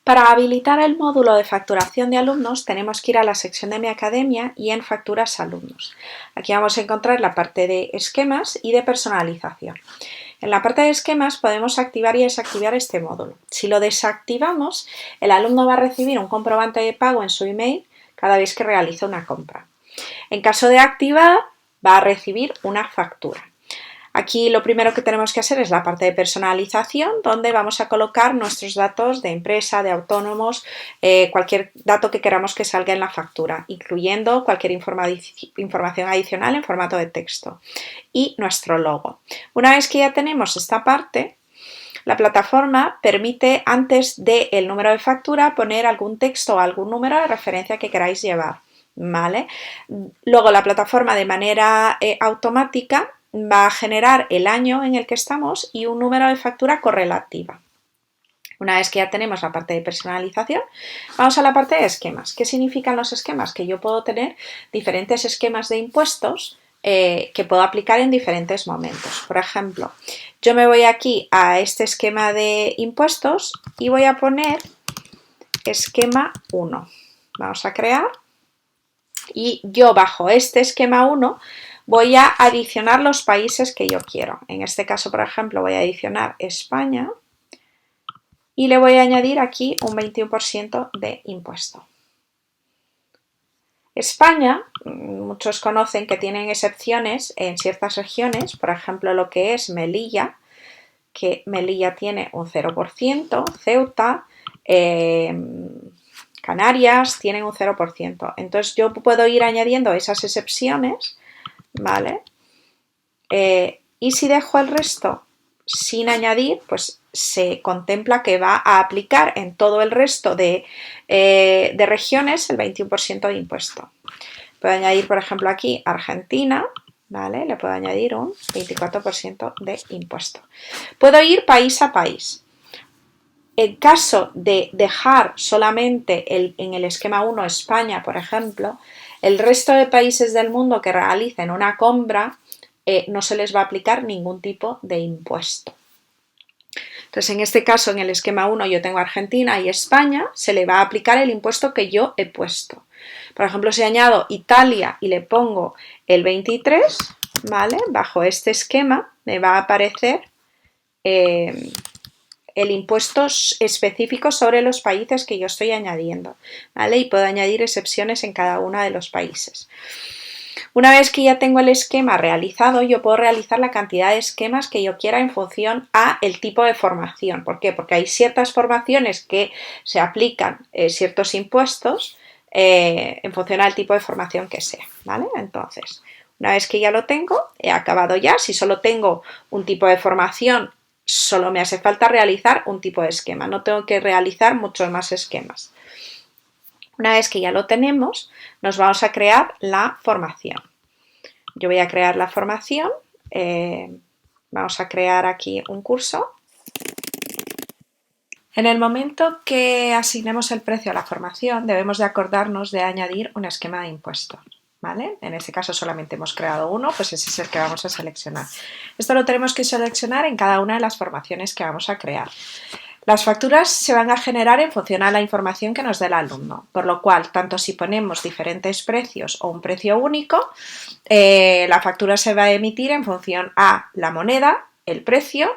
Para habilitar el módulo de facturación de alumnos tenemos que ir a la sección de Mi Academia y en Facturas Alumnos. Aquí vamos a encontrar la parte de esquemas y de personalización. En la parte de esquemas podemos activar y desactivar este módulo. Si lo desactivamos, el alumno va a recibir un comprobante de pago en su email cada vez que realiza una compra. En caso de activar, va a recibir una factura. Aquí lo primero que tenemos que hacer es la parte de personalización, donde vamos a colocar nuestros datos de empresa, de autónomos, cualquier dato que queramos que salga en la factura, incluyendo cualquier información adicional en formato de texto y nuestro logo. Una vez que ya tenemos esta parte, la plataforma permite antes del número de factura poner algún texto o algún número de referencia que queráis llevar, ¿vale? Luego la plataforma de manera automática va a generar el año en el que estamos y un número de factura correlativa. Una vez que ya tenemos la parte de personalización, vamos a la parte de esquemas. ¿Qué significan los esquemas? Que yo puedo tener diferentes esquemas de impuestos que puedo aplicar en diferentes momentos. Por ejemplo, yo me voy aquí a este esquema de impuestos y voy a poner esquema 1. Vamos a crear y yo bajo este esquema 1 voy a adicionar los países que yo quiero. En este caso, por ejemplo, voy a adicionar España y le voy a añadir aquí un 21% de impuesto. España, muchos conocen que tienen excepciones en ciertas regiones, por ejemplo, lo que es Melilla, que Melilla tiene un 0%, Ceuta, Canarias tienen un 0%. Entonces yo puedo ir añadiendo esas excepciones, ¿vale? Y si dejo el resto sin añadir, pues se contempla que va a aplicar en todo el resto de regiones el 21% de impuesto. Puedo añadir, por ejemplo, aquí Argentina, ¿vale? Le puedo añadir un 24% de impuesto. Puedo ir país a país. En caso de dejar solamente en el esquema 1 España, por ejemplo, el resto de países del mundo que realicen una compra no se les va a aplicar ningún tipo de impuesto. Entonces, en este caso, en el esquema 1 yo tengo Argentina y España, se le va a aplicar el impuesto que yo he puesto. Por ejemplo, si añado Italia y le pongo el 23, ¿vale? Bajo este esquema me va a aparecer el impuesto específico sobre los países que yo estoy añadiendo, ¿vale? Y puedo añadir excepciones en cada uno de los países. Una vez que ya tengo el esquema realizado, yo puedo realizar la cantidad de esquemas que yo quiera en función a el tipo de formación. ¿Por qué? Porque hay ciertas formaciones que se aplican ciertos impuestos en función al tipo de formación que sea, ¿vale? Entonces, una vez que ya lo tengo, he acabado ya. Si solo tengo un tipo de formación, solo me hace falta realizar un tipo de esquema. No tengo que realizar muchos más esquemas. Una vez que ya lo tenemos, nos vamos a crear la formación. Yo voy a crear la formación, vamos a crear aquí un curso. En el momento que asignemos el precio a la formación, debemos de acordarnos de añadir un esquema de impuestos, ¿vale? En este caso solamente hemos creado uno, pues ese es el que vamos a seleccionar. Esto lo tenemos que seleccionar en cada una de las formaciones que vamos a crear. Las facturas se van a generar en función a la información que nos dé el alumno, por lo cual, tanto si ponemos diferentes precios o un precio único, la factura se va a emitir en función a la moneda, el precio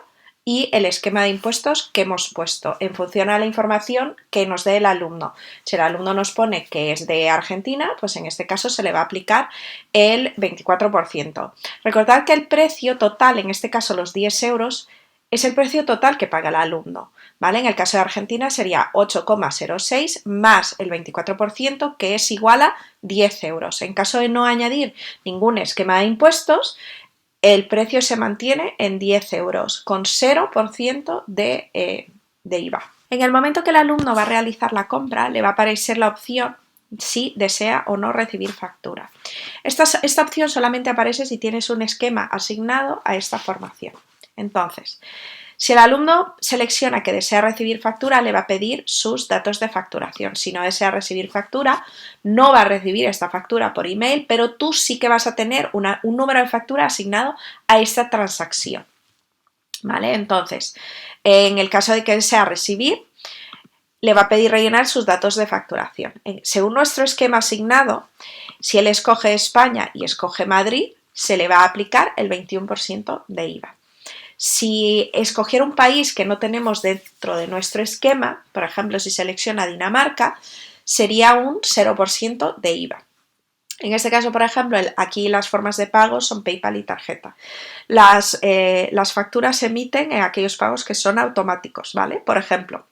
y el esquema de impuestos que hemos puesto, en función a la información que nos dé el alumno. Si el alumno nos pone que es de Argentina, pues en este caso se le va a aplicar el 24%. Recordad que el precio total, en este caso los 10 euros, es el precio total que paga el alumno, ¿vale? En el caso de Argentina sería 8,06 más el 24%, que es igual a 10 euros. En caso de no añadir ningún esquema de impuestos, el precio se mantiene en 10 euros, con 0% de IVA. En el momento que el alumno va a realizar la compra, le va a aparecer la opción si desea o no recibir factura. Esta opción solamente aparece si tienes un esquema asignado a esta formación. Entonces, si el alumno selecciona que desea recibir factura, le va a pedir sus datos de facturación. Si no desea recibir factura, no va a recibir esta factura por email, pero tú sí que vas a tener un número de factura asignado a esta transacción, ¿vale? Entonces, en el caso de que desea recibir, le va a pedir rellenar sus datos de facturación. Según nuestro esquema asignado, si él escoge España y escoge Madrid, se le va a aplicar el 21% de IVA. Si escogiera un país que no tenemos dentro de nuestro esquema, por ejemplo, si selecciona Dinamarca, sería un 0% de IVA. En este caso, por ejemplo, aquí las formas de pago son PayPal y tarjeta. Las facturas se emiten en aquellos pagos que son automáticos, ¿vale? Por ejemplo,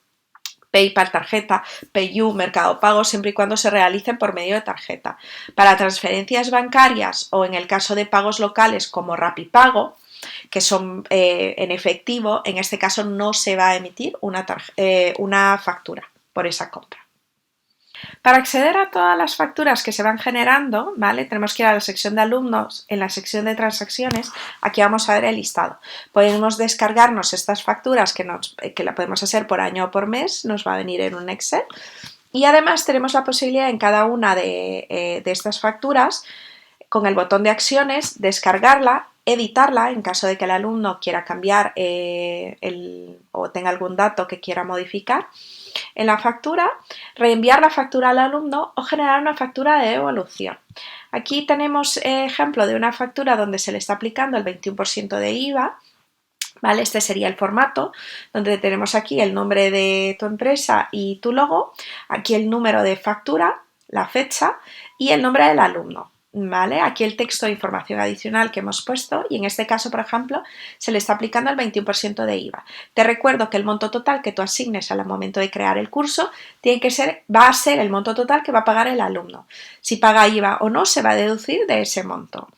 PayPal, tarjeta, PayU, Mercado Pago, siempre y cuando se realicen por medio de tarjeta. Para transferencias bancarias o en el caso de pagos locales como Rapipago, que son en efectivo, en este caso no se va a emitir una factura por esa compra. Para acceder a todas las facturas que se van generando, ¿vale? Tenemos que ir a la sección de alumnos, en la sección de transacciones, aquí vamos a ver el listado. Podemos descargarnos estas facturas que la podemos hacer por año o por mes, nos va a venir en un Excel. Y además tenemos la posibilidad en cada una de estas facturas, con el botón de acciones, descargarla, editarla en caso de que el alumno quiera cambiar o tenga algún dato que quiera modificar en la factura, reenviar la factura al alumno o generar una factura de devolución. Aquí tenemos ejemplo de una factura donde se le está aplicando el 21% de IVA, ¿vale? Este sería el formato, donde tenemos aquí el nombre de tu empresa y tu logo, aquí el número de factura, la fecha y el nombre del alumno. ¿Vale? Aquí el texto de información adicional que hemos puesto y en este caso, por ejemplo, se le está aplicando el 21% de IVA. Te recuerdo que el monto total que tú asignes al momento de crear el curso va a ser el monto total que va a pagar el alumno. Si paga IVA o no, se va a deducir de ese monto.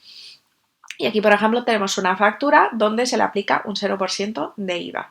Y aquí, por ejemplo, tenemos una factura donde se le aplica un 0% de IVA.